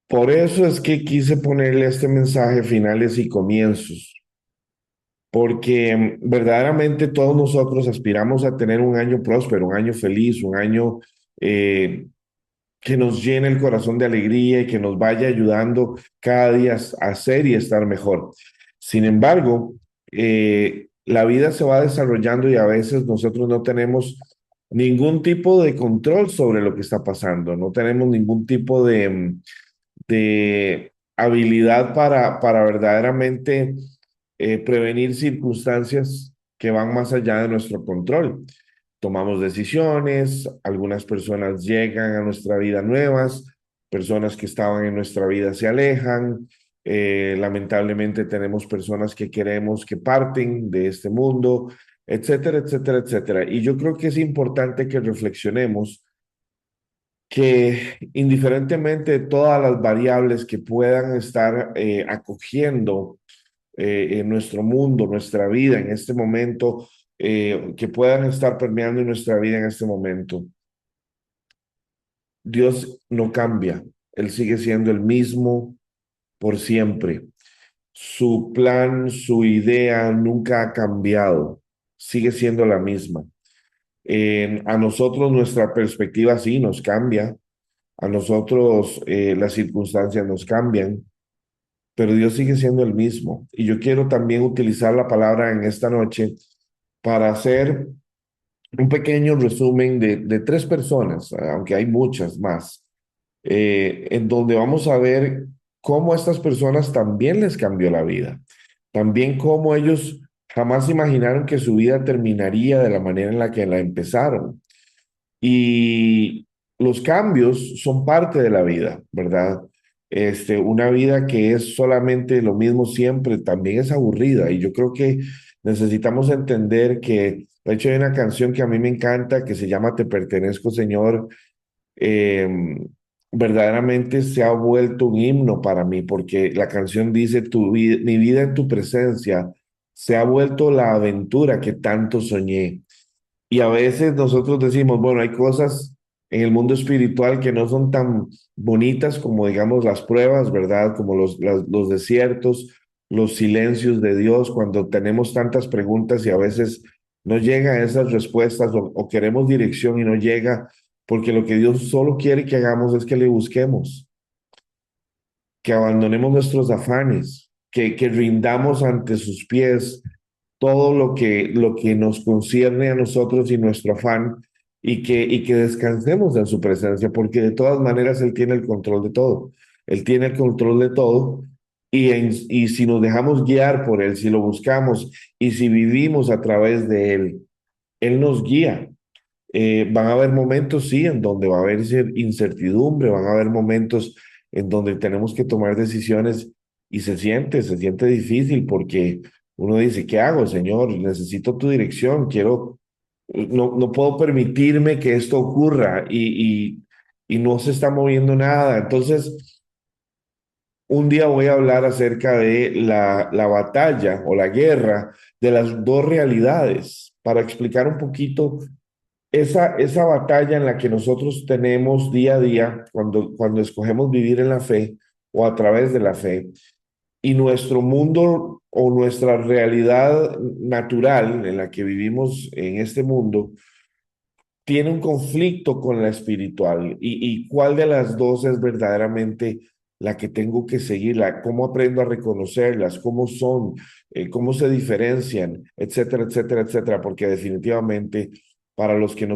Por eso es que quise ponerle este mensaje finales y comienzos, porque verdaderamente todos nosotros aspiramos a tener un año próspero, un año feliz, un año eh, que nos llene el corazón de alegría y que nos vaya ayudando cada día a ser y estar mejor. Sin embargo, la vida se va desarrollando y a veces nosotros no tenemos ningún tipo de control sobre lo que está pasando, no tenemos ningún tipo de habilidad para verdaderamente prevenir circunstancias que van más allá de nuestro control. Tomamos decisiones, algunas personas llegan a nuestra vida nuevas, personas que estaban en nuestra vida se alejan, lamentablemente tenemos personas que queremos que parten de este mundo, etcétera, etcétera, etcétera. Y yo creo que es importante que reflexionemos que indiferentemente de todas las variables que puedan estar acogiendo en nuestro mundo, nuestra vida en este momento, que puedan estar permeando en nuestra vida en este momento, Dios no cambia, Él sigue siendo el mismo por siempre. Su plan, su idea nunca ha cambiado, sigue siendo la misma. A nosotros nuestra perspectiva sí nos cambia, a nosotros las circunstancias nos cambian, pero Dios sigue siendo el mismo. Y yo quiero también utilizar la palabra en esta noche para hacer un pequeño resumen de tres personas, aunque hay muchas más, en donde vamos a ver cómo a estas personas también les cambió la vida, también cómo ellos jamás imaginaron que su vida terminaría de la manera en la que la empezaron. Y los cambios son parte de la vida, ¿verdad? Una vida que es solamente lo mismo siempre también es aburrida. Y yo creo que necesitamos entender que, de hecho, hay una canción que a mí me encanta que se llama Te pertenezco, Señor. eh, Verdaderamente se ha vuelto un himno para mí, porque la canción dice, mi vida en tu presencia se ha vuelto la aventura que tanto soñé. Y a veces nosotros decimos, bueno, hay cosas en el mundo espiritual que no son tan bonitas como, digamos, las pruebas, ¿verdad? Como los desiertos, los silencios de Dios, cuando tenemos tantas preguntas y a veces no llegan esas respuestas o queremos dirección y no llega, porque lo que Dios solo quiere que hagamos es que le busquemos, que abandonemos nuestros afanes, que rindamos ante sus pies todo lo que nos concierne a nosotros y nuestro afán y que descansemos en su presencia, porque de todas maneras Él tiene el control de todo. Él tiene el control de todo y si nos dejamos guiar por Él, si lo buscamos y si vivimos a través de Él, Él nos guía. Van a haber momentos, sí, en donde va a haber incertidumbre, van a haber momentos en donde tenemos que tomar decisiones y se siente difícil porque uno dice, ¿qué hago, Señor? Necesito tu dirección, quiero, no puedo permitirme que esto ocurra y no se está moviendo nada. Entonces, un día voy a hablar acerca de la batalla o la guerra de las dos realidades para explicar un poquito esa batalla en la que nosotros tenemos día a día cuando escogemos vivir en la fe o a través de la fe y nuestro mundo o nuestra realidad natural en la que vivimos en este mundo tiene un conflicto con la espiritual y cuál de las dos es verdaderamente la que tengo que seguirla, cómo aprendo a reconocerlas, cómo son, cómo se diferencian, etcétera, etcétera, etcétera, porque definitivamente para los que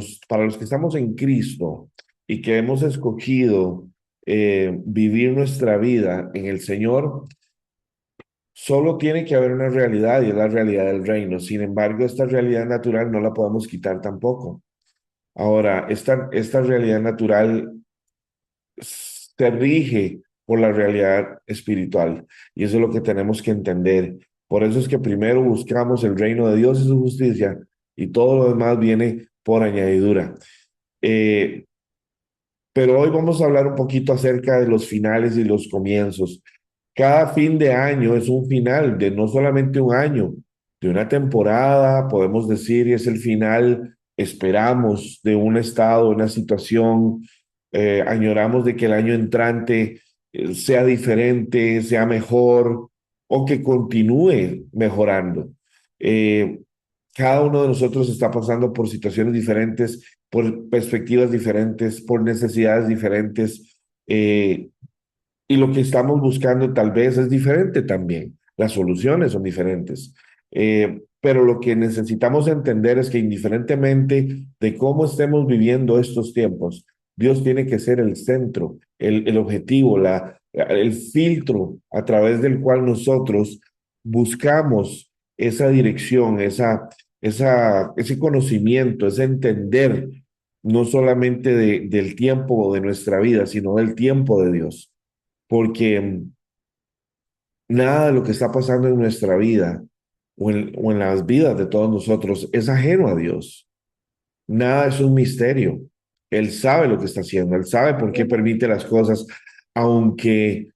estamos en Cristo y que hemos escogido vivir nuestra vida en el Señor, solo tiene que haber una realidad y es la realidad del reino. Sin embargo, esta realidad natural no la podemos quitar tampoco. Ahora, esta realidad natural se rige por la realidad espiritual y eso es lo que tenemos que entender. Por eso es que primero buscamos el reino de Dios y su justicia y todo lo demás viene por añadidura. Eh, pero hoy vamos a hablar un poquito acerca de los finales y los comienzos. Cada fin de año es un final de no solamente un año, de una temporada, podemos decir, y es el final, esperamos, de un estado, una situación, añoramos de que el año entrante sea diferente, sea mejor o que continúe mejorando. Eh, Cada uno de nosotros está pasando por situaciones diferentes, por perspectivas diferentes, por necesidades diferentes. Y lo que estamos buscando tal vez es diferente también. Las soluciones son diferentes. Pero lo que necesitamos entender es que indiferentemente de cómo estemos viviendo estos tiempos, Dios tiene que ser el centro, el objetivo, el filtro a través del cual nosotros buscamos esa dirección, ese conocimiento, ese entender, no solamente del tiempo de nuestra vida, sino del tiempo de Dios, porque nada de lo que está pasando en nuestra vida o en las vidas de todos nosotros es ajeno a Dios. Nada es un misterio. Él sabe lo que está haciendo, él sabe por qué permite las cosas, aunque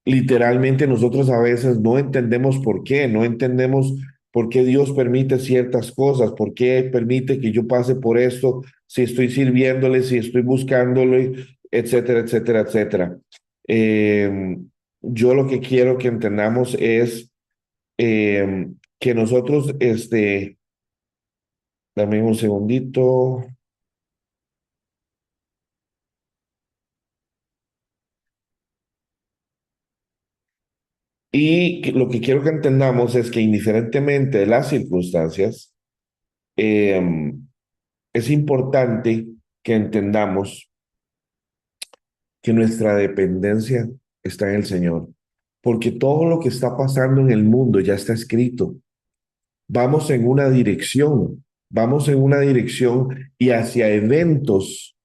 literalmente nosotros a veces no entendemos por qué, no entendemos por qué Dios permite ciertas cosas, por qué permite que yo pase por esto, si estoy sirviéndole, si estoy buscándole, etcétera, etcétera, etcétera. Eh, yo lo que quiero que entendamos es que nosotros, dame un segundito, y lo que quiero que entendamos es que indiferentemente de las circunstancias, eh, es importante que entendamos que nuestra dependencia está en el Señor, porque todo lo que está pasando en el mundo ya está escrito. Vamos en una dirección, vamos en una dirección y hacia eventos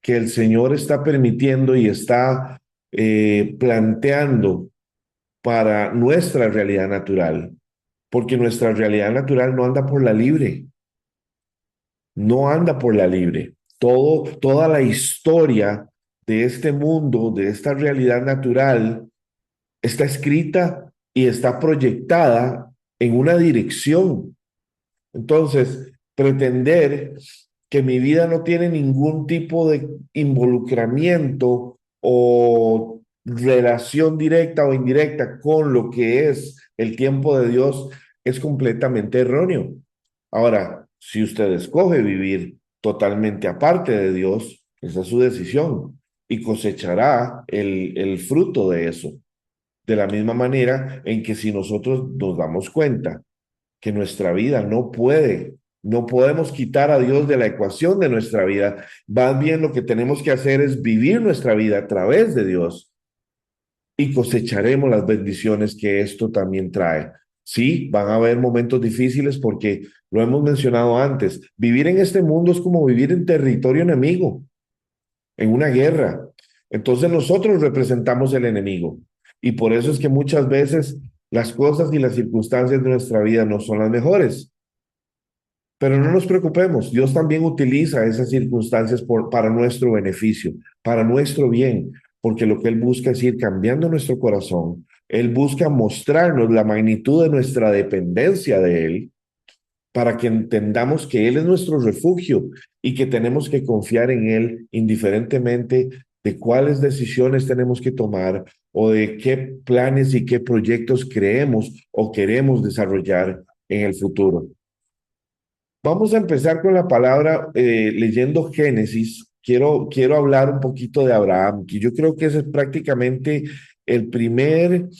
que el Señor está permitiendo y está planteando para nuestra realidad natural, porque nuestra realidad natural no anda por la libre, no anda por la libre. Toda la historia de este mundo, de esta realidad natural, está escrita y está proyectada en una dirección. Entonces, pretender que mi vida no tiene ningún tipo de involucramiento o relación directa o indirecta con lo que es el tiempo de Dios es completamente erróneo. Ahora, si usted escoge vivir totalmente aparte de Dios, esa es su decisión y cosechará el fruto de eso. De la misma manera en que si nosotros nos damos cuenta que nuestra vida no podemos quitar a Dios de la ecuación de nuestra vida, más bien lo que tenemos que hacer es vivir nuestra vida a través de Dios y cosecharemos las bendiciones que esto también trae. Sí, van a haber momentos difíciles porque lo hemos mencionado antes. Vivir en este mundo es como vivir en territorio enemigo, en una guerra. Entonces nosotros representamos el enemigo y por eso es que muchas veces las cosas y las circunstancias de nuestra vida no son las mejores. Pero no nos preocupemos, Dios también utiliza esas circunstancias para nuestro beneficio, para nuestro bien, porque lo que Él busca es ir cambiando nuestro corazón. Él busca mostrarnos la magnitud de nuestra dependencia de Él para que entendamos que Él es nuestro refugio y que tenemos que confiar en Él indiferentemente de cuáles decisiones tenemos que tomar o de qué planes y qué proyectos creemos o queremos desarrollar en el futuro. Vamos a empezar con la palabra leyendo Génesis. Quiero hablar un poquito de Abraham, que yo creo que ese es prácticamente el primer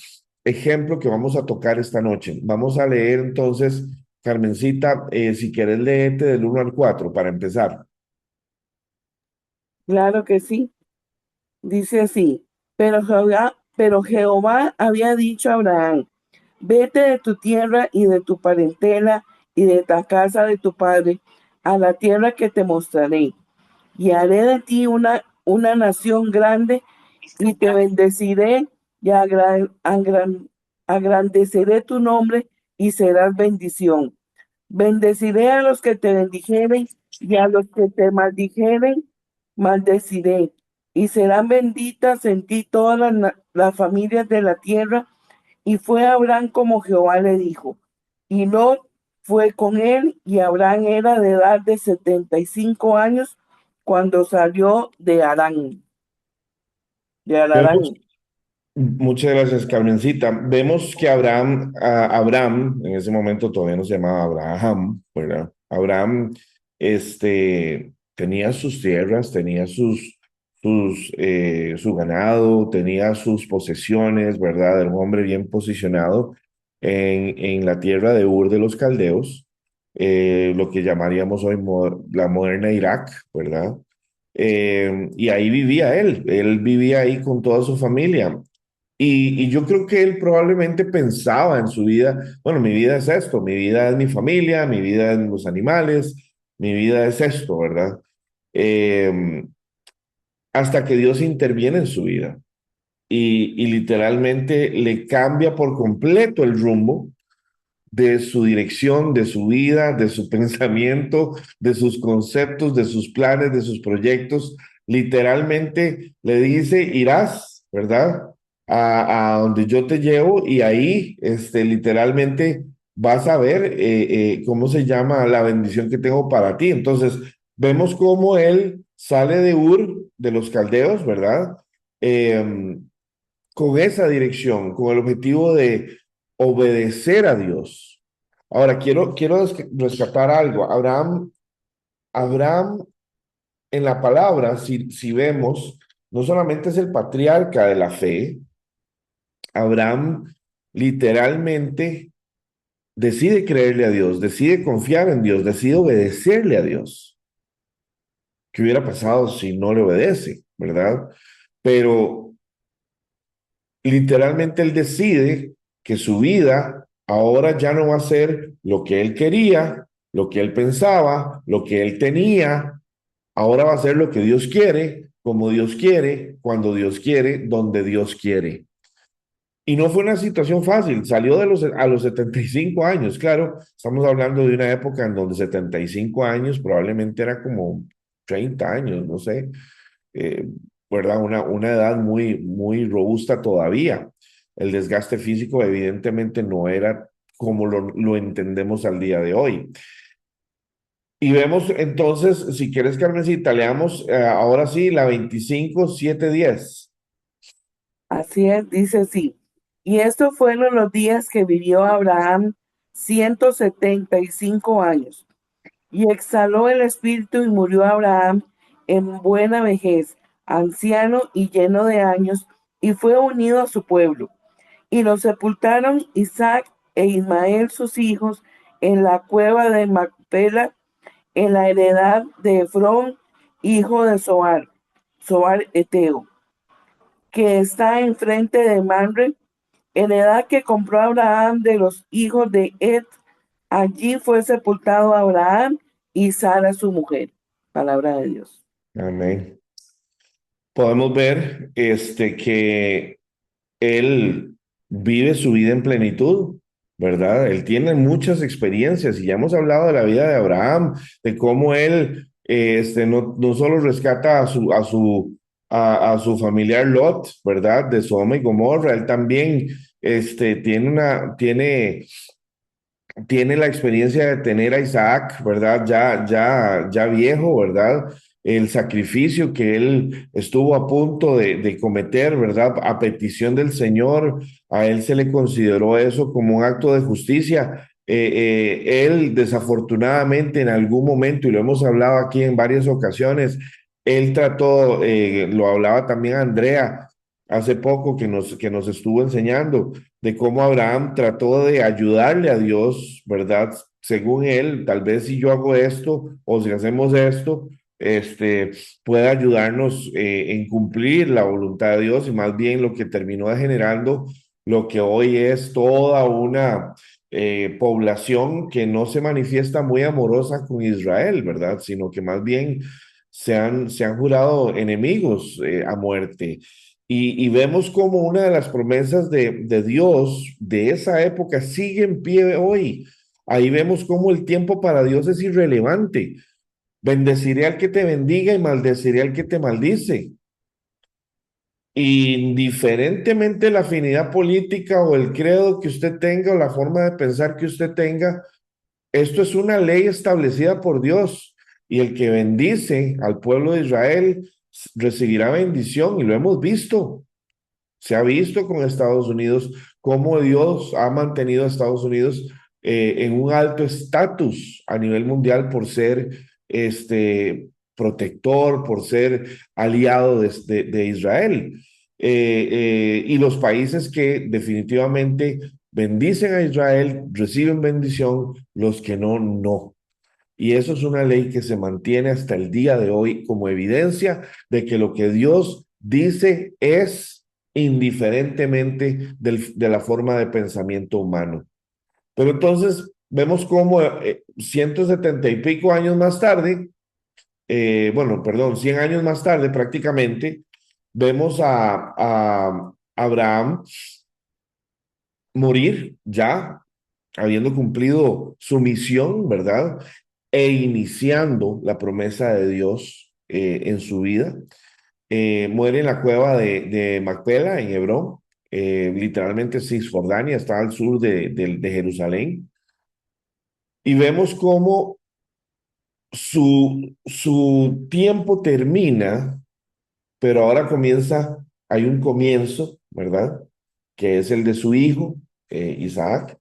ejemplo que vamos a tocar esta noche. Vamos a leer entonces, Carmencita, si quieres leerte del 1 al 4 para empezar. Claro que sí. Dice así, pero Jehová había dicho a Abraham, vete de tu tierra y de tu parentela y de la casa de tu padre a la tierra que te mostraré, y haré de ti una nación grande y te bendeciré y agrandeceré tu nombre y serás bendición. Bendeciré a los que te bendijeren y a los que te maldijeren, maldeciré. Y serán benditas en ti todas las familias de la tierra. Y fue Abraham como Jehová le dijo. Y Lot fue con él, y Abraham era de edad de 75 años cuando salió de Vemos, Arán. Muchas gracias, Carmencita. Vemos que Abraham, en ese momento todavía no se llamaba Abraham, ¿verdad? Abraham, tenía sus tierras, tenía su ganado, tenía sus posesiones, ¿verdad? Era un hombre bien posicionado en la tierra de Ur de los Caldeos, lo que llamaríamos hoy la moderna Irak, ¿verdad? Y ahí vivía él vivía ahí con toda su familia. Y yo creo que él probablemente pensaba en su vida, bueno, mi vida es esto, mi vida es mi familia, mi vida es los animales, mi vida es esto, ¿verdad? Eh, Hasta que Dios interviene en su vida y literalmente le cambia por completo el rumbo de su dirección, de su vida, de su pensamiento, de sus conceptos, de sus planes, de sus proyectos. Literalmente le dice, irás, ¿verdad? A donde yo te llevo y ahí, literalmente vas a ver cómo se llama la bendición que tengo para ti. Entonces, vemos cómo él sale de Ur, de los caldeos, ¿verdad? Em, con esa dirección, con el objetivo de obedecer a Dios. Ahora, quiero rescatar algo. Abraham en la palabra, si vemos, no solamente es el patriarca de la fe, Abraham literalmente decide creerle a Dios, decide confiar en Dios, decide obedecerle a Dios. ¿Qué hubiera pasado si no le obedece, verdad? Pero literalmente él decide que su vida ahora ya no va a ser lo que él quería, lo que él pensaba, lo que él tenía, ahora va a ser lo que Dios quiere, como Dios quiere, cuando Dios quiere, donde Dios quiere. Y no fue una situación fácil, salió a los 75 años, claro, estamos hablando de una época en donde 75 años probablemente era como 30 años, no sé, eh, ¿verdad? Una edad muy robusta todavía. El desgaste físico evidentemente no era como lo entendemos al día de hoy. Y vemos entonces, si quieres, Carmencita, leamos ahora sí la 25:7-10. Así es, dice así. Y estos fueron los días que vivió Abraham 175 años. Y exhaló el espíritu y murió Abraham en buena vejez, anciano y lleno de años, y fue unido a su pueblo. Y lo sepultaron Isaac e Ismael sus hijos en la cueva de Macpela, en la heredad de Efrón, hijo de Zoar Eteo, que está enfrente de Manre, heredad que compró Abraham de los hijos de Ed. Allí fue sepultado Abraham y Sara su mujer. Palabra de Dios. Amén. Podemos ver que él vive su vida en plenitud, ¿verdad? Él tiene muchas experiencias y ya hemos hablado de la vida de Abraham, de cómo él no solo rescata a su familiar Lot, ¿verdad? De Sodoma y Gomorra, él también tiene la experiencia de tener a Isaac, ¿verdad? Ya viejo, ¿verdad? El sacrificio que él estuvo a punto de cometer, ¿verdad? A petición del Señor, a él se le consideró eso como un acto de justicia. Él desafortunadamente en algún momento, y lo hemos hablado aquí en varias ocasiones, él trató, lo hablaba también Andrea hace poco que nos estuvo enseñando de cómo Abraham trató de ayudarle a Dios, ¿verdad? Según él, tal vez si yo hago esto o si hacemos esto, este, puede ayudarnos en cumplir la voluntad de Dios y más bien lo que terminó generando lo que hoy es toda una población que no se manifiesta muy amorosa con Israel, ¿verdad? Sino que más bien se han jurado enemigos a muerte. Y vemos como una de las promesas de Dios de esa época sigue en pie hoy. Ahí vemos cómo el tiempo para Dios es irrelevante. Bendeciré al que te bendiga y maldeciré al que te maldice. Indiferentemente la afinidad política o el credo que usted tenga o la forma de pensar que usted tenga, esto es una ley establecida por Dios. Y el que bendice al pueblo de Israel recibirá bendición y lo hemos visto. Se ha visto con Estados Unidos cómo Dios ha mantenido a Estados Unidos en un alto estatus a nivel mundial por ser protector, por ser aliado de Israel. Y los países que definitivamente bendicen a Israel reciben bendición, los que no, no. Y eso es una ley que se mantiene hasta el día de hoy como evidencia de que lo que Dios dice es indiferentemente de la forma de pensamiento humano. Pero entonces vemos cómo 170 y pico años más tarde, bueno, perdón, 100 años más tarde prácticamente, vemos a Abraham morir ya, habiendo cumplido su misión, ¿verdad? E iniciando la promesa de Dios en su vida. Muere en la cueva de Macpela, en Hebrón, literalmente Cisjordania, está al sur de Jerusalén. Y vemos cómo su tiempo termina, pero ahora comienza, hay un comienzo, ¿verdad? Que es el de su hijo, Isaac.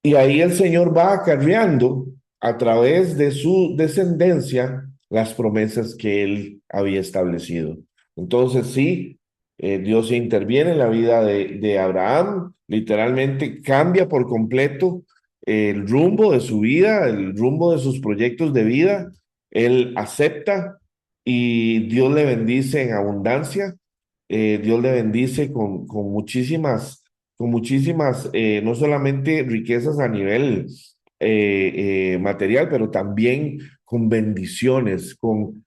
Y ahí el Señor va acarreando a través de su descendencia las promesas que él había establecido. Entonces sí, Dios interviene en la vida de Abraham, literalmente cambia por completo el rumbo de su vida, el rumbo de sus proyectos de vida. Él acepta y Dios le bendice en abundancia. Dios le bendice con muchísimas, no solamente riquezas a nivel material, pero también con bendiciones, con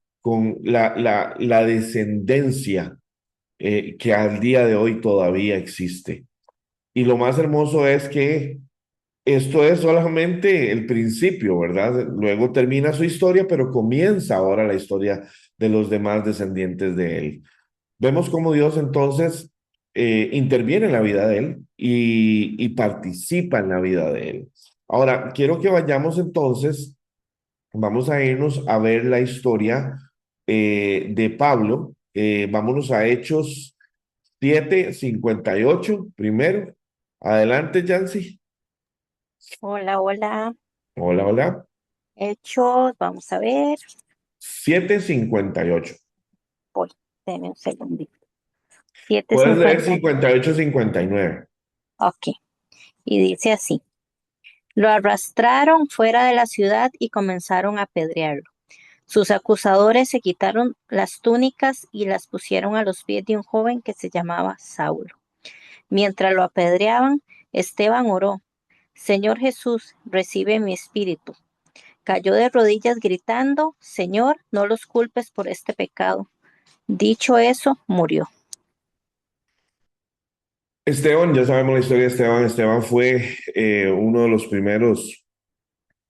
la descendencia que al día de hoy todavía existe. Y lo más hermoso es que esto es solamente el principio, ¿verdad? Luego termina su historia, pero comienza ahora la historia de los demás descendientes de él. Vemos cómo Dios entonces interviene en la vida de él y participa en la vida de él. Ahora, quiero que vayamos entonces, vamos a irnos a ver la historia de Pablo. Vámonos a Hechos 7:58 primero. Adelante, Yancy. Hola, hola. Hola, hola. Hechos, vamos a ver. 7:58. Voy, denme un segundito. Puedes leer 7:50. 58-59. Ok. Y dice así. Lo arrastraron fuera de la ciudad y comenzaron a apedrearlo. Sus acusadores se quitaron las túnicas y las pusieron a los pies de un joven que se llamaba Saulo. Mientras lo apedreaban, Esteban oró, Señor Jesús, recibe mi espíritu. Cayó de rodillas gritando, Señor, no los culpes por este pecado. Dicho eso, murió. Esteban, ya sabemos la historia de Esteban. Esteban fue uno de los primeros,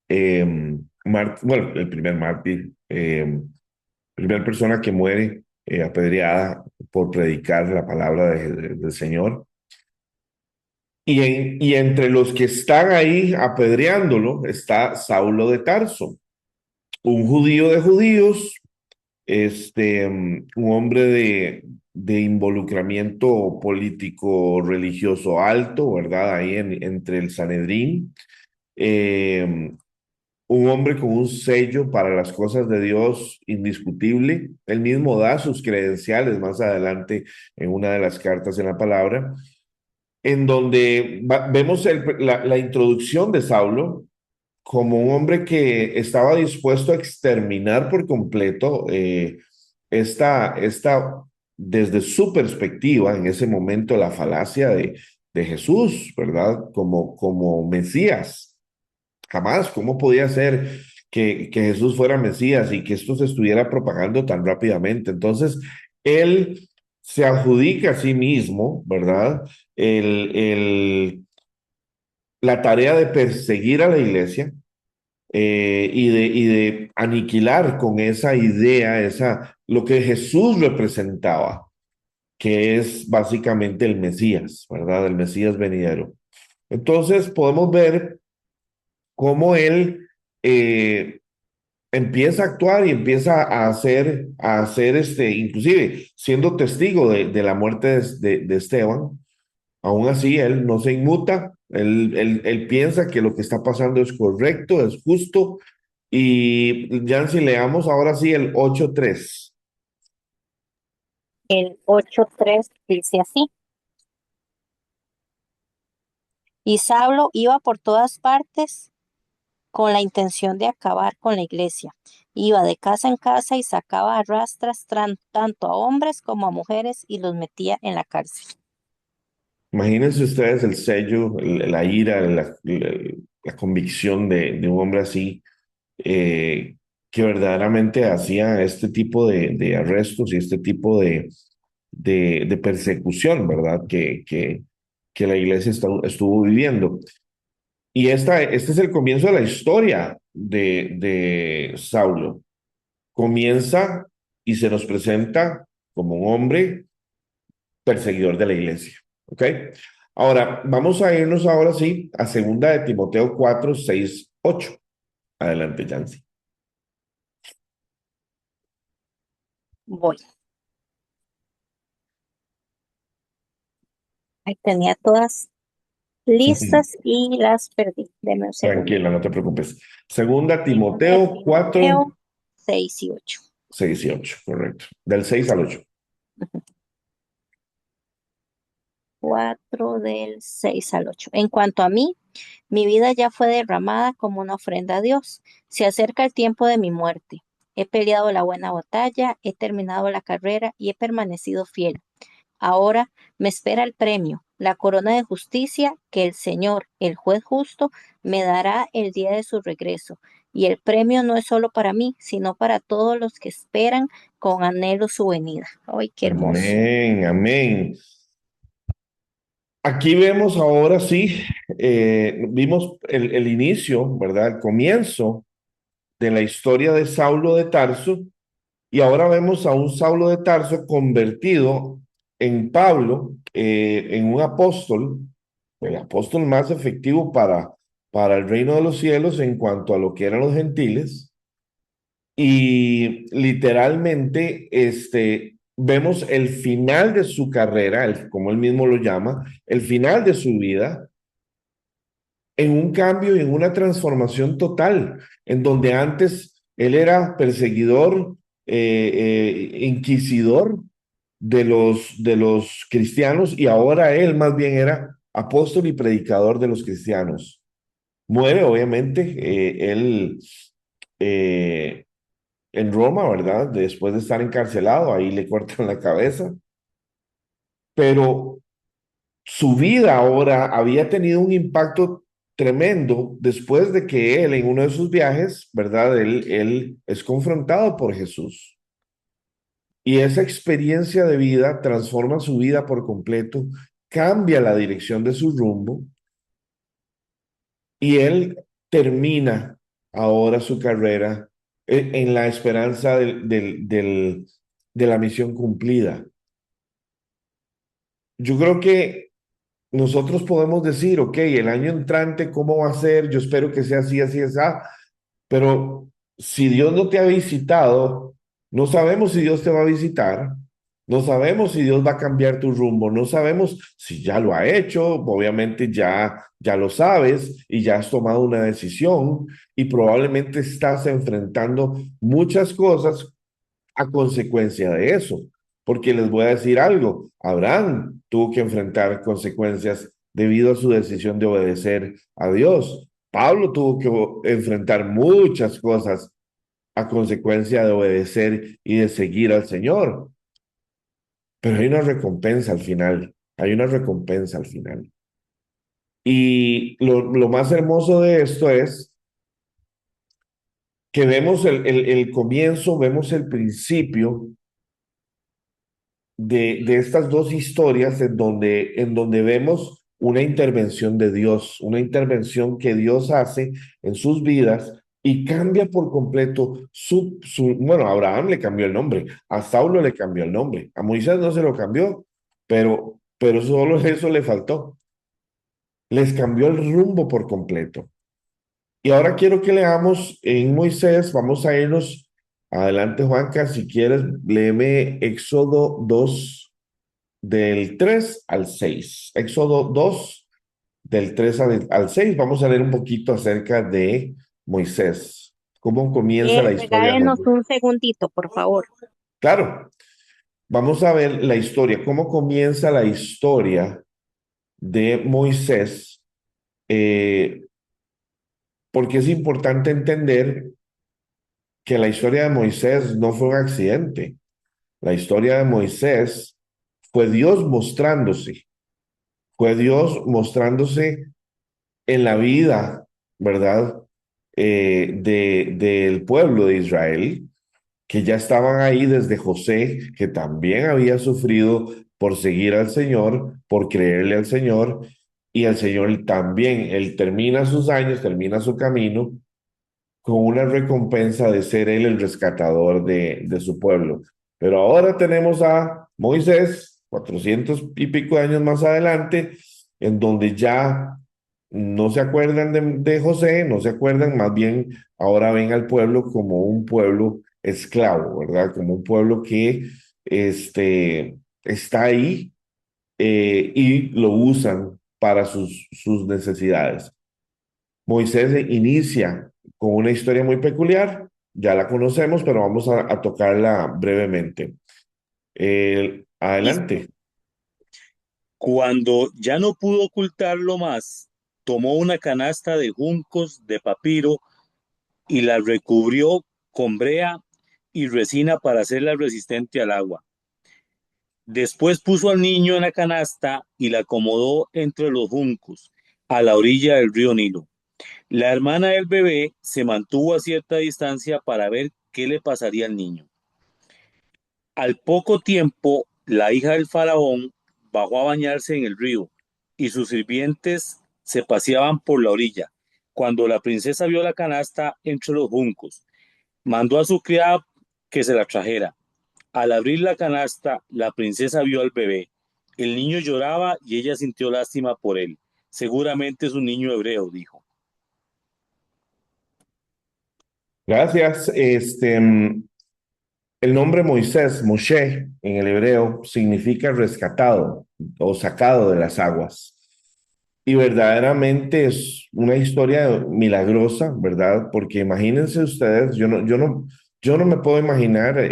bueno, el primer mártir, primera persona que muere apedreada por predicar la palabra del Señor. Y entre los que están ahí apedreándolo está Saulo de Tarso, un judío de judíos, un hombre de involucramiento político religioso alto, ¿verdad? Ahí entre el Sanedrín. Eh, un hombre con un sello para las cosas de Dios indiscutible. Él mismo da sus credenciales más adelante en una de las cartas en la palabra, en donde vemos la introducción de Saulo como un hombre que estaba dispuesto a exterminar por completo esta, desde su perspectiva, en ese momento, la falacia de Jesús, ¿verdad? Como Mesías. Jamás, ¿cómo podía ser que Jesús fuera Mesías y que esto se estuviera propagando tan rápidamente? Entonces, él se adjudica a sí mismo, ¿verdad? La tarea de perseguir a la iglesia y de aniquilar con esa idea, lo que Jesús representaba, que es básicamente el Mesías, ¿verdad? El Mesías venidero. Entonces, podemos ver cómo él empieza a actuar y empieza a hacer inclusive siendo testigo de la muerte de Esteban. Aún así, él no se inmuta, él piensa que lo que está pasando es correcto, es justo. Y ya si leamos ahora sí el 8:3. El 8:3 dice así. Y Saulo iba por todas partes con la intención de acabar con la iglesia. Iba de casa en casa y sacaba a rastras tanto a hombres como a mujeres y los metía en la cárcel. Imagínense ustedes el sello, la ira, la convicción de un hombre así, que verdaderamente hacía este tipo de arrestos y este tipo de persecución, ¿verdad? Que la iglesia estuvo viviendo. Y este es el comienzo de la historia de Saulo. Comienza y se nos presenta como un hombre perseguidor de la iglesia. ¿Ok? Ahora, vamos a irnos ahora sí a 2 de Timoteo 4, 6, 8. Adelante, Yancy. Voy. Ahí tenía todas listas y las perdí. Deme un segundo. Tranquila, no te preocupes. 2 de Timoteo Timoteo 4, 6 y 8. 6 y 8, correcto. Del 6 al 8. 4 del 6 al 8. En cuanto a mí, mi vida ya fue derramada como una ofrenda a Dios. Se acerca el tiempo de mi muerte. He peleado la buena batalla, he terminado la carrera y he permanecido fiel. Ahora me espera el premio, la corona de justicia que el Señor, el juez justo, me dará el día de su regreso. Y el premio no es solo para mí, sino para todos los que esperan con anhelo su venida. ¡Ay, qué hermoso! Amén, amén. Aquí vemos ahora sí, vimos el inicio, ¿verdad? El comienzo de la historia de Saulo de Tarso. Y ahora vemos a un Saulo de Tarso convertido en Pablo, en un apóstol, el apóstol más efectivo para el reino de los cielos en cuanto a lo que eran los gentiles. Y literalmente, vemos el final de su carrera, como él mismo lo llama, el final de su vida, en un cambio y en una transformación total, en donde antes él era perseguidor, inquisidor de los cristianos, y ahora él más bien era apóstol y predicador de los cristianos. Muere, obviamente, él eh, en Roma, ¿verdad? Después de estar encarcelado, ahí le cortan la cabeza, pero su vida ahora había tenido un impacto tremendo después de que él en uno de sus viajes, ¿verdad? Él es confrontado por Jesús. Y esa experiencia de vida transforma su vida por completo, cambia la dirección de su rumbo y él termina ahora su carrera en la esperanza de la misión cumplida. Yo creo que nosotros podemos decir, ok, el año entrante, ¿cómo va a ser? Yo espero que sea así, así, así. Pero si Dios no te ha visitado, no sabemos si Dios te va a visitar, no sabemos si Dios va a cambiar tu rumbo, no sabemos si ya lo ha hecho, obviamente ya lo sabes y ya has tomado una decisión y probablemente estás enfrentando muchas cosas a consecuencia de eso. Porque les voy a decir algo, Abraham tuvo que enfrentar consecuencias debido a su decisión de obedecer a Dios. Pablo tuvo que enfrentar muchas cosas a consecuencia de obedecer y de seguir al Señor. Pero hay una recompensa al final, hay una recompensa al final. Y lo más hermoso de esto es que vemos el comienzo, vemos el principio de estas dos historias en donde vemos una intervención de Dios, una intervención que Dios hace en sus vidas y cambia por completo bueno, a Abraham le cambió el nombre, a Saulo le cambió el nombre, a Moisés no se lo cambió, pero solo eso le faltó. Les cambió el rumbo por completo. Y ahora quiero que leamos en Moisés, vamos a irnos adelante, Juanca, si quieres, léeme Éxodo 2 del 3 al 6. Éxodo 2 del 3 al 6. Vamos a leer un poquito acerca de Moisés, cómo comienza la historia de Regálenos Moisés. un segundito, por favor. Claro, vamos a ver la historia, cómo comienza la historia de Moisés, eh, porque es importante entender que la historia de Moisés no fue un accidente. La historia de Moisés fue Dios mostrándose en la vida, ¿verdad? Del pueblo de Israel, que ya estaban ahí desde José, que también había sufrido por seguir al Señor, por creerle al Señor, y el Señor también, él termina sus años, termina su camino con una recompensa de ser él el rescatador de su pueblo. Pero ahora tenemos a Moisés, 400 y pico de años más adelante, en donde ya no se acuerdan de José, no se acuerdan, más bien ahora ven al pueblo como un pueblo esclavo, ¿verdad? Como un pueblo que está ahí y lo usan para sus necesidades. Moisés inicia con una historia muy peculiar, ya la conocemos, pero vamos a tocarla brevemente. Listo. Adelante. Cuando ya no pudo ocultarlo más, tomó una canasta de juncos de papiro y la recubrió con brea y resina para hacerla resistente al agua. Después puso al niño en la canasta y la acomodó entre los juncos, a la orilla del río Nilo. La hermana del bebé se mantuvo a cierta distancia para ver qué le pasaría al niño. Al poco tiempo, la hija del faraón bajó a bañarse en el río y sus sirvientes se paseaban por la orilla. Cuando la princesa vio la canasta entre los juncos, mandó a su criada que se la trajera. Al abrir la canasta, la princesa vio al bebé. El niño lloraba y ella sintió lástima por él. Seguramente es un niño hebreo, dijo. Gracias. El nombre Moisés, Moshe, en el hebreo, significa rescatado o sacado de las aguas. Y verdaderamente es una historia milagrosa, ¿verdad? Porque imagínense ustedes, yo no me puedo imaginar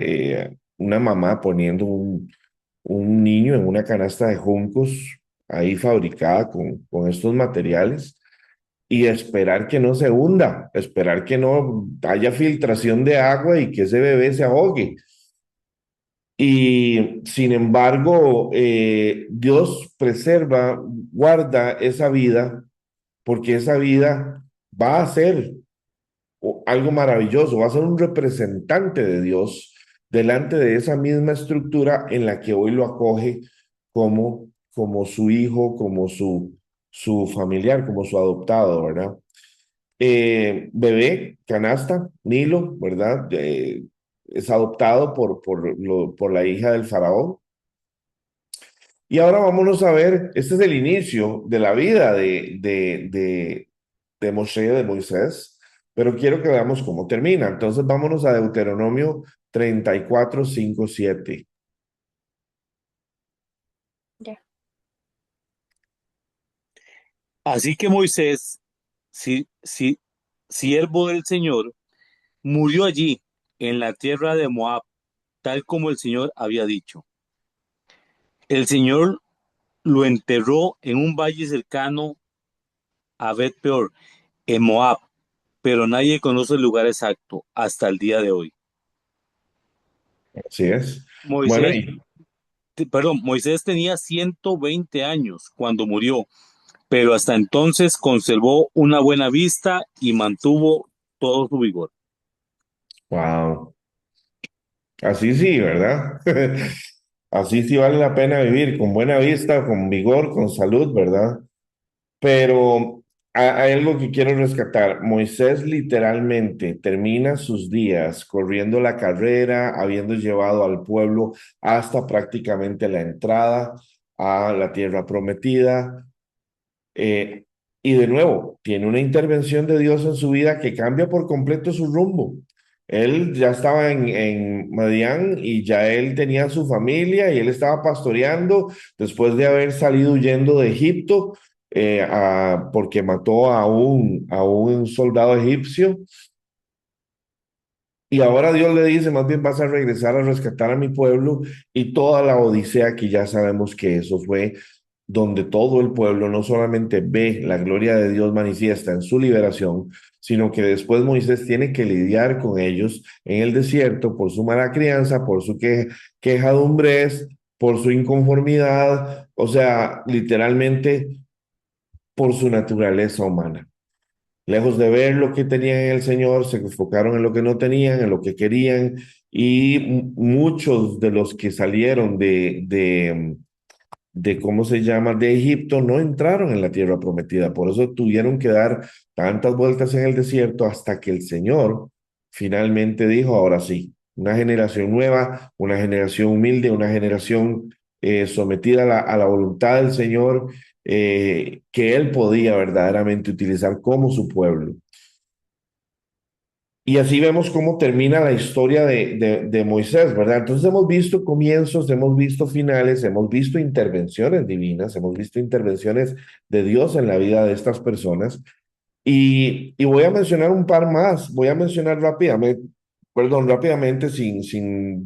una mamá poniendo un niño en una canasta de juncos ahí fabricada con estos materiales y esperar que no se hunda, esperar que no haya filtración de agua y que ese bebé se ahogue. Y sin embargo, Dios preserva, guarda esa vida, porque esa vida va a ser algo maravilloso, va a ser un representante de Dios delante de esa misma estructura en la que hoy lo acoge como su hijo, como su familiar, como su adoptado, ¿verdad? Bebé, canasta, Nilo, ¿verdad? Es adoptado por la hija del faraón. Y ahora vámonos a ver, este es el inicio de la vida de Moshe, de Moisés, pero quiero que veamos cómo termina. Entonces vámonos a Deuteronomio 34, 5, 7. Ya. Así que Moisés, siervo del Señor, murió allí, en la tierra de Moab, tal como el Señor había dicho. El Señor lo enterró en un valle cercano a Bet Peor, en Moab, pero nadie conoce el lugar exacto hasta el día de hoy. Así es. Bueno, Moisés, Moisés tenía 120 años cuando murió, pero hasta entonces conservó una buena vista y mantuvo todo su vigor. wow. Así sí, ¿verdad? Así sí vale la pena vivir, con buena vista, con vigor, con salud, ¿verdad? Pero hay algo que quiero rescatar. Moisés literalmente termina sus días corriendo la carrera, habiendo llevado al pueblo hasta prácticamente la entrada a la tierra prometida. Y de nuevo, tiene una intervención de Dios en su vida que cambia por completo su rumbo. Él ya estaba en Madián y ya él tenía su familia y él estaba pastoreando después de haber salido huyendo de Egipto porque mató a un soldado egipcio. Y ahora Dios le dice, más bien vas a regresar a rescatar a mi pueblo y toda la odisea que ya sabemos que eso fue donde todo el pueblo no solamente ve la gloria de Dios manifiesta en su liberación, sino que después Moisés tiene que lidiar con ellos en el desierto por su mala crianza, por su quejadumbrez, por su inconformidad, o sea, literalmente por su naturaleza humana. Lejos de ver lo que tenían en el Señor, se enfocaron en lo que no tenían, en lo que querían, y muchos de los que salieron ¿cómo se llama?, de Egipto, no entraron en la tierra prometida. Por eso tuvieron que dar tantas vueltas en el desierto hasta que el Señor finalmente dijo, ahora sí, una generación nueva, una generación humilde, una generación sometida a la voluntad del Señor, que Él podía verdaderamente utilizar como su pueblo. Y así vemos cómo termina la historia de Moisés, ¿verdad? Entonces hemos visto comienzos, hemos visto finales, hemos visto intervenciones divinas, hemos visto intervenciones de Dios en la vida de estas personas. Y voy a mencionar un par más, voy a mencionar rápidamente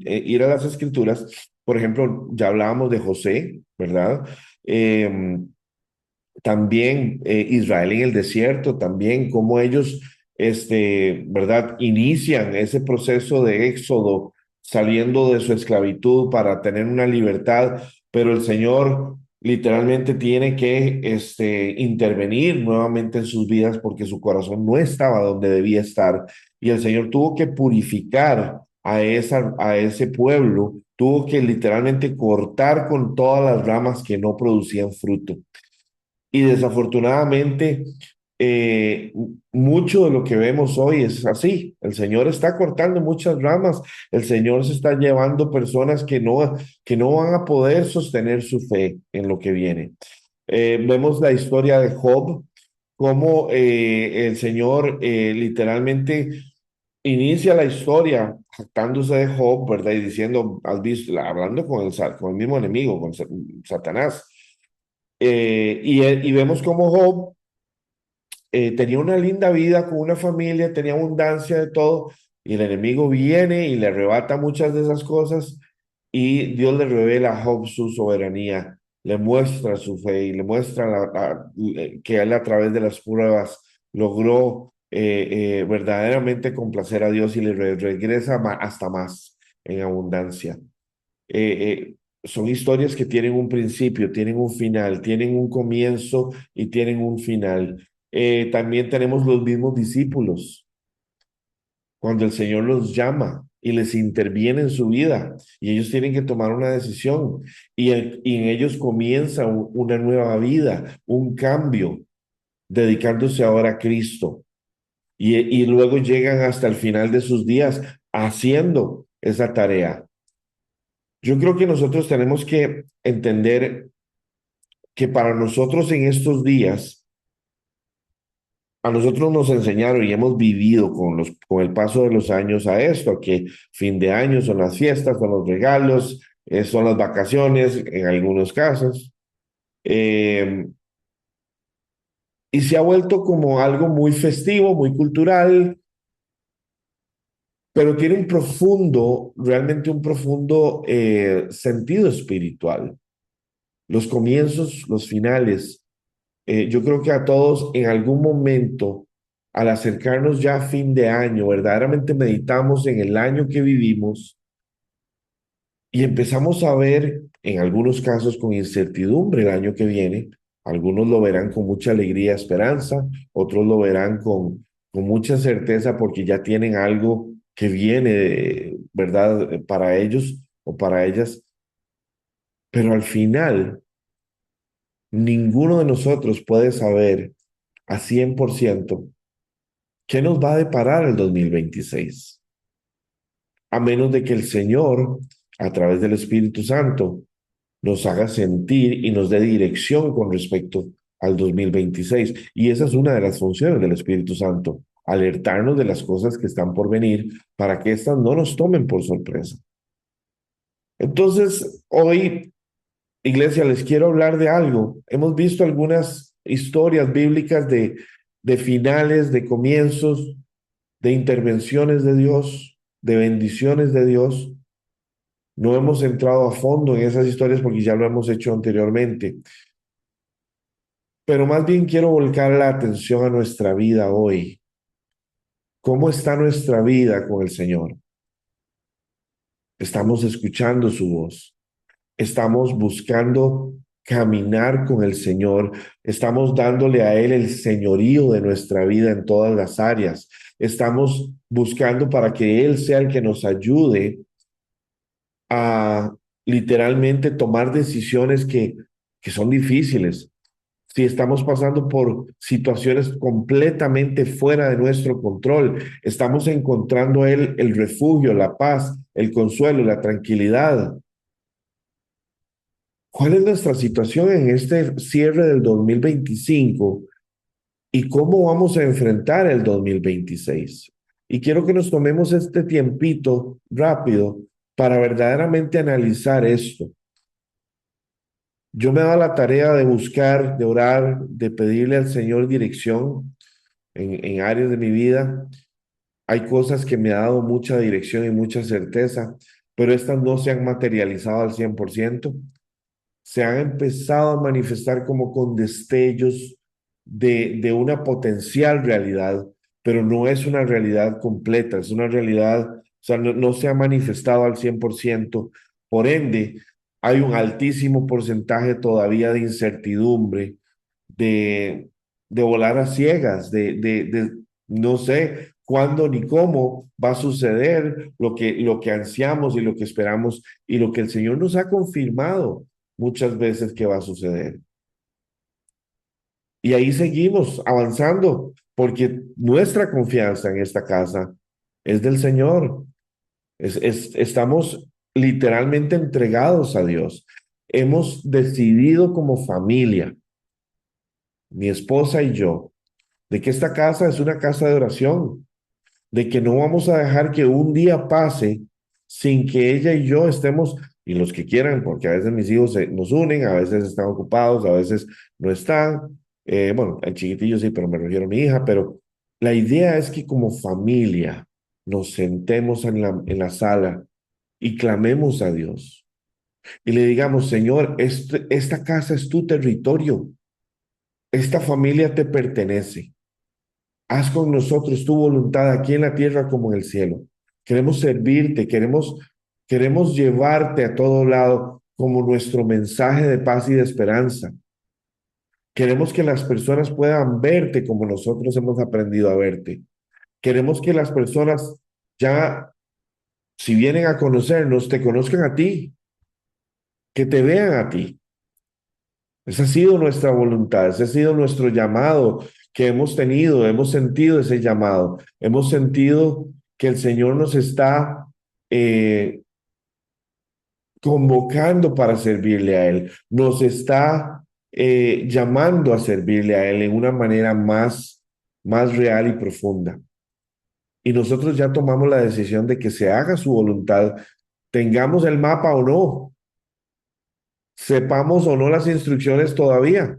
ir a las escrituras. Por ejemplo, ya hablábamos de José, ¿verdad? También Israel en el desierto, también cómo ellos, ¿verdad? Inician ese proceso de éxodo, saliendo de su esclavitud para tener una libertad, pero el Señor literalmente tiene que intervenir nuevamente en sus vidas porque su corazón no estaba donde debía estar y el Señor tuvo que purificar a ese pueblo, tuvo que literalmente cortar con todas las ramas que no producían fruto. Y desafortunadamente, eh, mucho de lo que vemos hoy es así. El Señor está cortando muchas ramas. El Señor se está llevando personas que no van a poder sostener su fe en lo que viene. Vemos la historia de Job, cómo el Señor literalmente inicia la historia jactándose de Job, ¿verdad? Y diciendo, has visto, hablando con el mismo enemigo, con Satanás. Y vemos cómo Job tenía una linda vida con una familia, tenía abundancia de todo, y el enemigo viene y le arrebata muchas de esas cosas, y Dios le revela a Job su soberanía, le muestra su fe y le muestra que él a través de las pruebas logró verdaderamente complacer a Dios y le regresa hasta más en abundancia. Son historias que tienen un principio, tienen un final, tienen un comienzo y tienen un final. También tenemos los mismos discípulos, cuando el Señor los llama y les interviene en su vida y ellos tienen que tomar una decisión y en ellos comienza una nueva vida, un cambio, dedicándose ahora a Cristo y luego llegan hasta el final de sus días haciendo esa tarea. Yo creo que nosotros tenemos que entender que para nosotros en estos días, a nosotros nos enseñaron y hemos vivido con el paso de los años a esto, a que fin de año son las fiestas, son los regalos, son las vacaciones en algunos casos, eh, y se ha vuelto como algo muy festivo, muy cultural, pero tiene realmente un profundo sentido espiritual. Los comienzos, los finales. Yo creo que a todos en algún momento, al acercarnos ya a fin de año, verdaderamente meditamos en el año que vivimos y empezamos a ver, en algunos casos con incertidumbre el año que viene. Algunos lo verán con mucha alegría, esperanza, otros lo verán con mucha certeza porque ya tienen algo que viene, ¿verdad?, para ellos o para ellas. Pero al final, ninguno de nosotros puede saber a 100% qué nos va a deparar el 2026, a menos de que el Señor, a través del Espíritu Santo, nos haga sentir y nos dé dirección con respecto al 2026. Y esa es una de las funciones del Espíritu Santo, alertarnos de las cosas que están por venir para que éstas no nos tomen por sorpresa. Entonces, hoy, iglesia, les quiero hablar de algo. Hemos visto algunas historias bíblicas de finales, de comienzos, de intervenciones de Dios, de bendiciones de Dios. No hemos entrado a fondo en esas historias porque ya lo hemos hecho anteriormente, pero más bien quiero volcar la atención a nuestra vida hoy. ¿Cómo está nuestra vida con el Señor? ¿Estamos escuchando su voz? ¿Estamos buscando caminar con el Señor? ¿Estamos dándole a Él el señorío de nuestra vida en todas las áreas? ¿Estamos buscando para que Él sea el que nos ayude a literalmente tomar decisiones que son difíciles? Si estamos pasando por situaciones completamente fuera de nuestro control, estamos encontrando Él el refugio, la paz, el consuelo, la tranquilidad. ¿Cuál es nuestra situación en este cierre del 2025 y cómo vamos a enfrentar el 2026? Y quiero que nos tomemos este tiempito rápido para verdaderamente analizar esto. Yo me he dado la tarea de buscar, de orar, de pedirle al Señor dirección en áreas de mi vida. Hay cosas que me ha dado mucha dirección y mucha certeza, pero estas no se han materializado al 100%. Se han empezado a manifestar como con destellos de una potencial realidad, pero no es una realidad completa, es una realidad, o sea, no se ha manifestado al 100%. Por ende, hay un altísimo porcentaje todavía de incertidumbre, de, de volar a ciegas, de no sé cuándo ni cómo va a suceder lo que ansiamos y lo que esperamos y lo que el Señor nos ha confirmado muchas veces que va a suceder. Y ahí seguimos avanzando, porque nuestra confianza en esta casa es del Señor. Estamos literalmente entregados a Dios. Hemos decidido como familia, mi esposa y yo, de que esta casa es una casa de oración, de que no vamos a dejar que un día pase sin que ella y yo estemos, y los que quieran, porque a veces mis hijos nos unen, a veces están ocupados, a veces no están. Bueno, el chiquitillo sí, pero me refiero a mi hija, pero la idea es que como familia nos sentemos en la sala y clamemos a Dios y le digamos, Señor, esta casa es tu territorio, esta familia te pertenece. Haz con nosotros tu voluntad aquí en la tierra como en el cielo. Queremos servirte, queremos llevarte a todo lado como nuestro mensaje de paz y de esperanza. Queremos que las personas puedan verte como nosotros hemos aprendido a verte. Queremos que las personas ya, si vienen a conocernos, te conozcan a ti, que te vean a ti. Esa ha sido nuestra voluntad, ese ha sido nuestro llamado que hemos tenido, hemos sentido ese llamado, hemos sentido que el Señor nos está convocando para servirle a Él, nos está llamando a servirle a Él en una manera más real y profunda. Y nosotros ya tomamos la decisión de que se haga su voluntad, tengamos el mapa o no, sepamos o no las instrucciones todavía.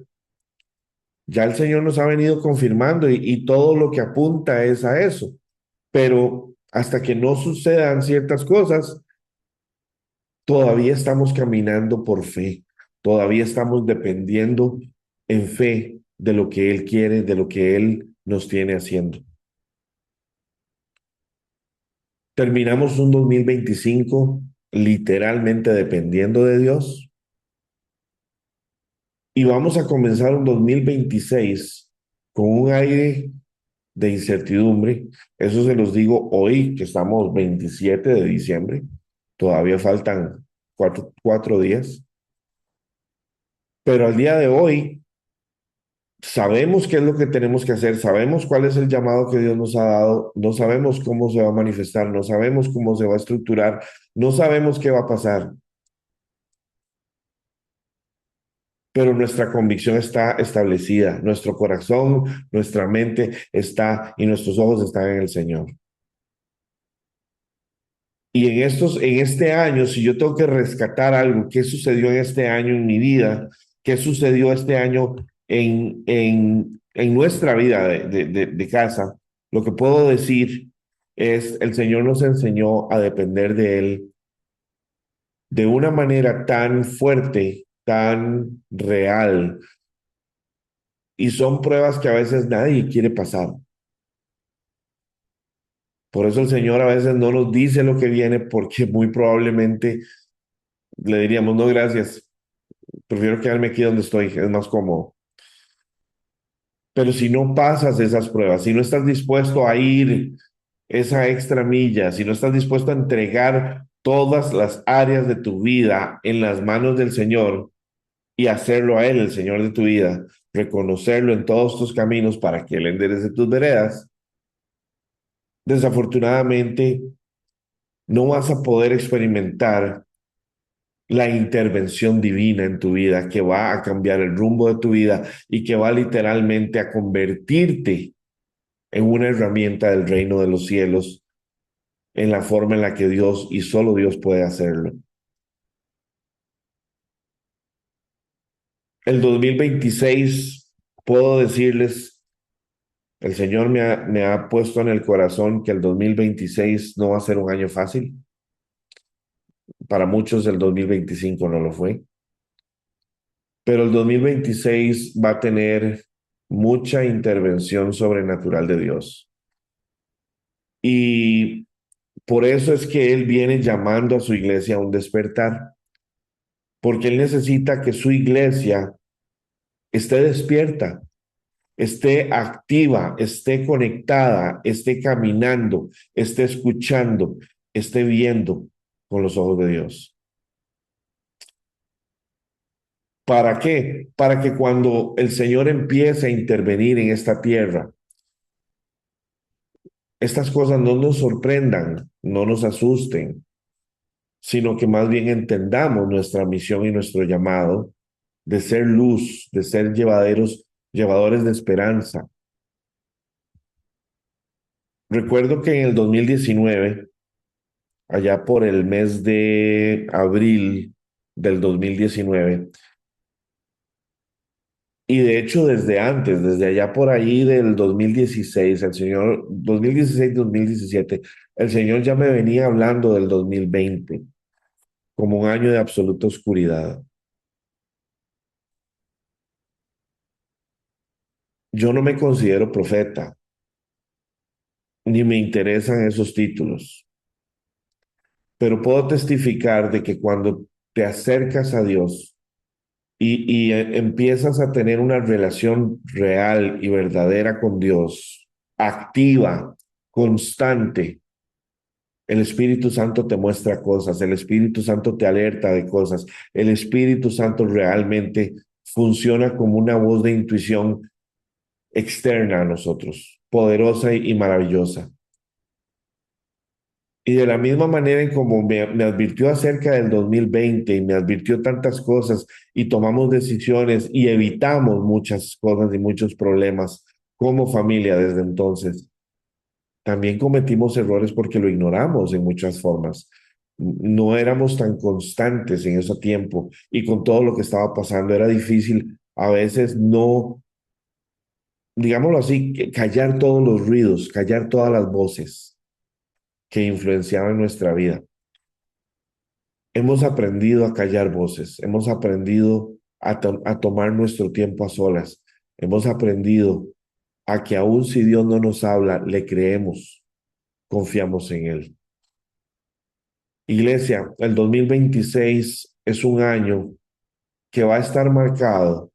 Ya el Señor nos ha venido confirmando y todo lo que apunta es a eso. Pero hasta que no sucedan ciertas cosas, todavía estamos caminando por fe, todavía estamos dependiendo en fe de lo que Él quiere, de lo que Él nos tiene haciendo. Terminamos un 2025 literalmente dependiendo de Dios y vamos a comenzar un 2026 con un aire de incertidumbre. Eso se los digo hoy, que estamos 27 de diciembre. Todavía faltan cuatro días. Pero al día de hoy sabemos qué es lo que tenemos que hacer, sabemos cuál es el llamado que Dios nos ha dado, no sabemos cómo se va a manifestar, no sabemos cómo se va a estructurar, no sabemos qué va a pasar. pero nuestra convicción está establecida, nuestro corazón, nuestra mente está y nuestros ojos están en el Señor. Y en este año, si yo tengo que rescatar algo, ¿qué sucedió en este año en mi vida? ¿Qué sucedió este año en nuestra vida de casa? Lo que puedo decir es, el Señor nos enseñó a depender de Él de una manera tan fuerte, tan real, y son pruebas que a veces nadie quiere pasar. Por eso el Señor a veces no nos dice lo que viene, porque muy probablemente le diríamos, no, gracias, prefiero quedarme aquí donde estoy, es más cómodo. Pero si no pasas esas pruebas, si no estás dispuesto a ir esa extra milla, si no estás dispuesto a entregar todas las áreas de tu vida en las manos del Señor y hacerlo a Él, el Señor de tu vida, reconocerlo en todos tus caminos para que Él enderece tus veredas, desafortunadamente no vas a poder experimentar la intervención divina en tu vida que va a cambiar el rumbo de tu vida y que va literalmente a convertirte en una herramienta del reino de los cielos en la forma en la que Dios y solo Dios puede hacerlo. El 2026, puedo decirles, el Señor me ha puesto en el corazón que el 2026 no va a ser un año fácil. Para muchos el 2025 no lo fue. Pero el 2026 va a tener mucha intervención sobrenatural de Dios. Y por eso es que Él viene llamando a su iglesia a un despertar, porque Él necesita que su iglesia esté despierta, esté activa, esté conectada, esté caminando, esté escuchando, esté viendo con los ojos de Dios. ¿Para qué? Para que cuando el Señor empiece a intervenir en esta tierra, estas cosas no nos sorprendan, no nos asusten, sino que más bien entendamos nuestra misión y nuestro llamado de ser luz, de ser llevadores de esperanza. Recuerdo que en el 2019, allá por el mes de abril del 2019, y de hecho desde antes, desde allá por ahí del 2016, el Señor, 2016-2017, el Señor ya me venía hablando del 2020 como un año de absoluta oscuridad. Yo no me considero profeta, ni me interesan esos títulos, pero puedo testificar de que cuando te acercas a Dios y empiezas a tener una relación real y verdadera con Dios, activa, constante, el Espíritu Santo te muestra cosas, el Espíritu Santo te alerta de cosas, el Espíritu Santo realmente funciona como una voz de intuición externa a nosotros, poderosa y maravillosa. Y de la misma manera en como me advirtió acerca del 2020 y me advirtió tantas cosas y tomamos decisiones y evitamos muchas cosas y muchos problemas como familia desde entonces, también cometimos errores porque lo ignoramos en muchas formas. No éramos tan constantes en ese tiempo y con todo lo que estaba pasando era difícil a veces no, digámoslo así, callar todos los ruidos, callar todas las voces que influenciaban nuestra vida. Hemos aprendido a callar voces, hemos aprendido a tomar nuestro tiempo a solas, hemos aprendido a que aun si Dios no nos habla, le creemos, confiamos en Él. Iglesia, el 2026 es un año que va a estar marcado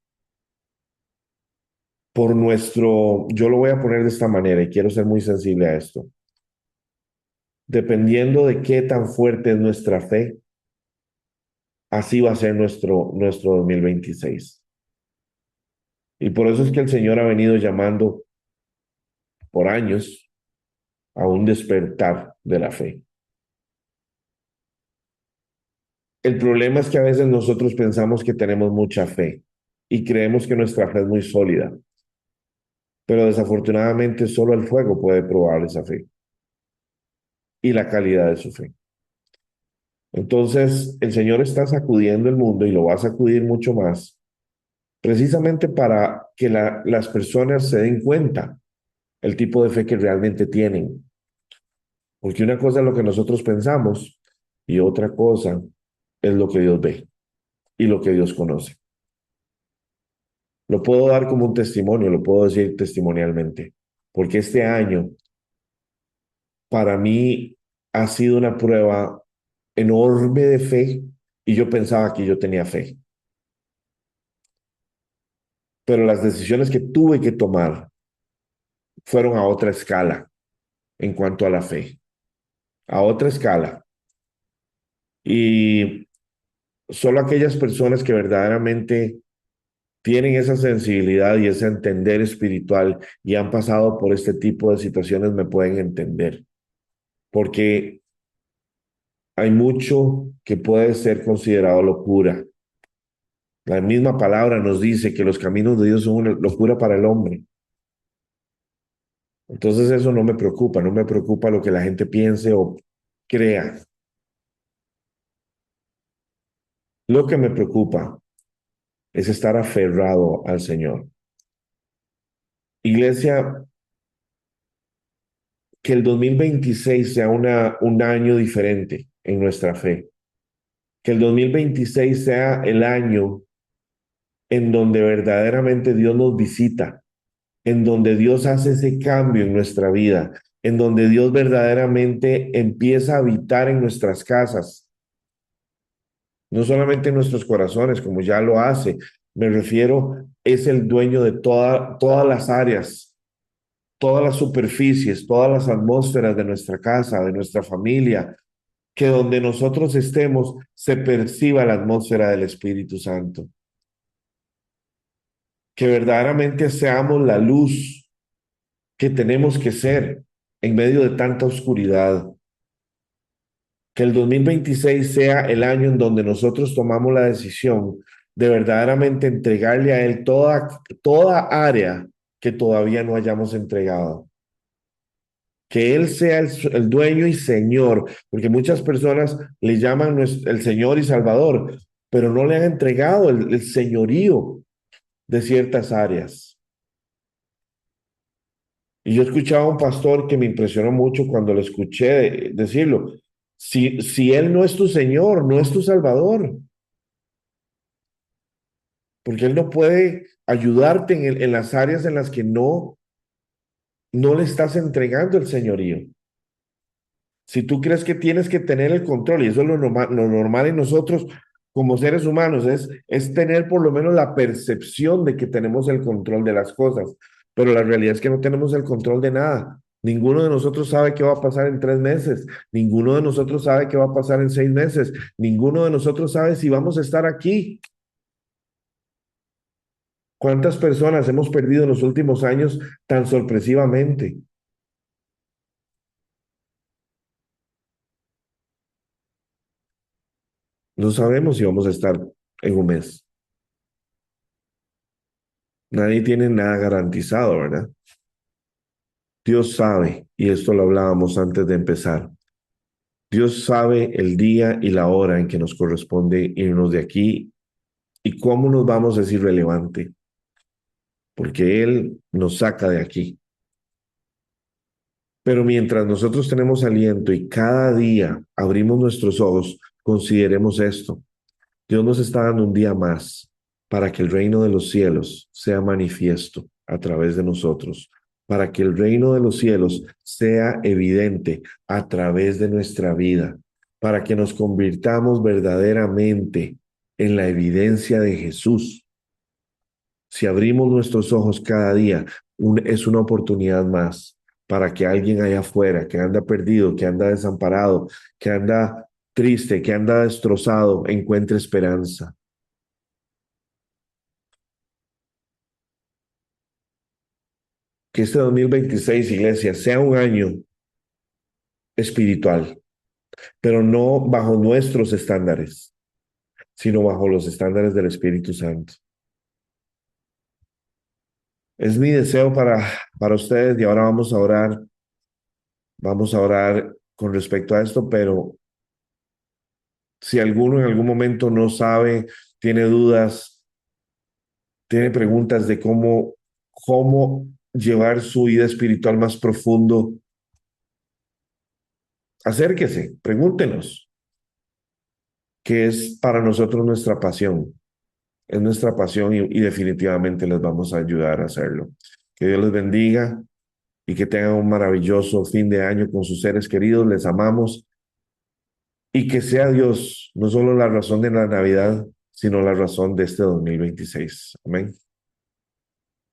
por nuestro, yo lo voy a poner de esta manera y quiero ser muy sensible a esto. Dependiendo de qué tan fuerte es nuestra fe, así va a ser nuestro 2026. Y por eso es que el Señor ha venido llamando por años a un despertar de la fe. El problema es que a veces nosotros pensamos que tenemos mucha fe y creemos que nuestra fe es muy sólida, pero desafortunadamente solo el fuego puede probar esa fe y la calidad de su fe. Entonces, el Señor está sacudiendo el mundo y lo va a sacudir mucho más, precisamente para que las personas se den cuenta el tipo de fe que realmente tienen. Porque una cosa es lo que nosotros pensamos y otra cosa es lo que Dios ve y lo que Dios conoce. Lo puedo dar como un testimonio, lo puedo decir testimonialmente, porque este año para mí ha sido una prueba enorme de fe y yo pensaba que yo tenía fe. Pero las decisiones que tuve que tomar fueron a otra escala en cuanto a la fe, a otra escala. Y solo aquellas personas que verdaderamente tienen esa sensibilidad y ese entender espiritual y han pasado por este tipo de situaciones me pueden entender, porque hay mucho que puede ser considerado locura. La misma palabra nos dice que los caminos de Dios son una locura para el hombre. Entonces eso no me preocupa lo que la gente piense o crea. Lo que me preocupa es estar aferrado al Señor. Iglesia, que el 2026 sea un año diferente en nuestra fe. Que el 2026 sea el año en donde verdaderamente Dios nos visita, en donde Dios hace ese cambio en nuestra vida, en donde Dios verdaderamente empieza a habitar en nuestras casas, no solamente en nuestros corazones, como ya lo hace. Me refiero, es el dueño de todas las áreas, todas las superficies, todas las atmósferas de nuestra casa, de nuestra familia, que donde nosotros estemos se perciba la atmósfera del Espíritu Santo. Que verdaderamente seamos la luz que tenemos que ser en medio de tanta oscuridad. Que el 2026 sea el año en donde nosotros tomamos la decisión de verdaderamente entregarle a Él toda área que todavía no hayamos entregado. Que Él sea el dueño y Señor, porque muchas personas le llaman el Señor y Salvador, pero no le han entregado el señorío de ciertas áreas. Y yo escuchaba a un pastor que me impresionó mucho cuando lo escuché decirlo. Si Él no es tu Señor, no es tu Salvador, porque Él no puede ayudarte en las áreas en las que no le estás entregando el señorío. Si tú crees que tienes que tener el control, y eso es lo normal en nosotros como seres humanos, es tener por lo menos la percepción de que tenemos el control de las cosas, pero la realidad es que no tenemos el control de nada. Ninguno de nosotros sabe qué va a pasar en 3 meses, ninguno de nosotros sabe qué va a pasar en 6 meses, ninguno de nosotros sabe si vamos a estar aquí. ¿Cuántas personas hemos perdido en los últimos años tan sorpresivamente? No sabemos si vamos a estar en un mes. Nadie tiene nada garantizado, ¿verdad? Dios sabe, y esto lo hablábamos antes de empezar. Dios sabe el día y la hora en que nos corresponde irnos de aquí y cómo nos vamos es irrelevante, porque Él nos saca de aquí. Pero mientras nosotros tenemos aliento y cada día abrimos nuestros ojos, consideremos esto. Dios nos está dando un día más para que el reino de los cielos sea manifiesto a través de nosotros, para que el reino de los cielos sea evidente a través de nuestra vida, para que nos convirtamos verdaderamente en la evidencia de Jesús. Si abrimos nuestros ojos cada día, es una oportunidad más para que alguien allá afuera que anda perdido, que anda desamparado, que anda triste, que anda destrozado, encuentre esperanza. Que este 2026, iglesia, sea un año espiritual, pero no bajo nuestros estándares, sino bajo los estándares del Espíritu Santo. Es mi deseo para ustedes y ahora vamos a orar. Vamos a orar con respecto a esto, pero si alguno en algún momento no sabe, tiene dudas, tiene preguntas de cómo llevar su vida espiritual más profundo, acérquese, pregúntenos, que es para nosotros nuestra pasión. Es nuestra pasión y definitivamente les vamos a ayudar a hacerlo. Que Dios les bendiga y que tengan un maravilloso fin de año con sus seres queridos. Les amamos y que sea Dios no solo la razón de la Navidad, sino la razón de este 2026. Amén.